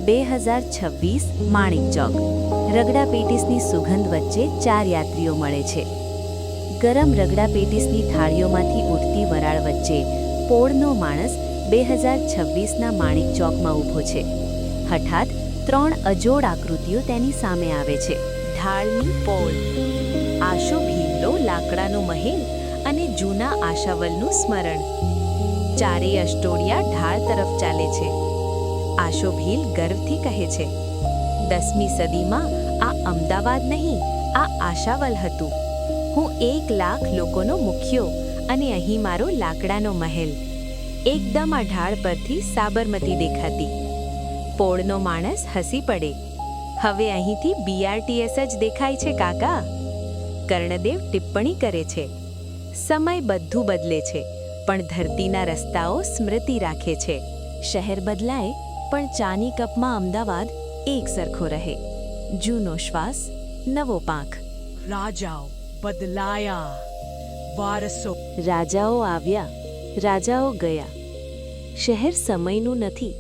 2026 માણિક ચોક રગડા પેટીસની સુગંધ વચ્ચે 4 યાત્રીઓ મળે છે. ગરમ રગડા પેટીસની થાળીઓમાંથી ઉઠતી વરાળ વચ્ચે પોળનો માણસ 2026ના માણિક ચોકમાં ઊભો છે. હઠાત 3 અજોડ આકૃતિઓ તેની સામે આવે છે. ઢાળની પોળ, આશો ભીલ્લો લાકડાનો મહેલ અને જૂના આશાવલનું સ્મરણ. ચારેય અષ્ટોડિયા ઢાળ તરફ ચાલે છે. આશો ભીલ ગર્વથી કહે છે, 10મી સદીમાં આ અમદાવાદ નહીં, આ આશાવલ હતું. હું 1 લાખ લોકોનો મુખ્યો અને અહીં મારો લાકડાનો મહેલ. એકદમ આ ઢાળ પરથી સાબરમતી દેખાતી. પોળનો માણસ હસી પડે. હવે અહીંથી BRTS જ દેખાય છે કાકા. કર્ણદેવ ટિપ્પણી કરે છે, સમય બધું બદલે છે, પણ ધરતીના રસ્તાઓ સ્મૃતિ રાખે છે. શહેર બદલાય પણ ચાની કપમાં અમદાવાદ એક સરખો રહે. જૂનો શ્વાસ, નવો પાંખ. રાજાઓ બદલાયા, વારસો. રાજાઓ આવ્યા, રાજાઓ ગયા. શહેર સમયનું નથી,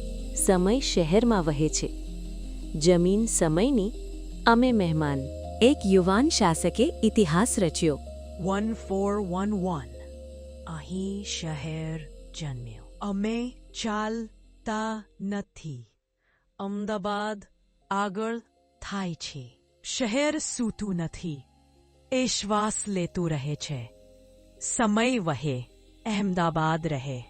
સમય શહેરમાં વહે છે. જમીન સમયની, અમે મહેમાન. એક યુવાન શાસકે ઇતિહાસ રચ્યો. 1411 અહીં શહેર જન્મ્યો. અમે ચાલતા નથી, અમદાવાદ આગળ થાય છે. શહેર સૂતું નથી, એ શ્વાસ લેતું રહે છે. સમય વહે, અહેમદાબાદ રહે.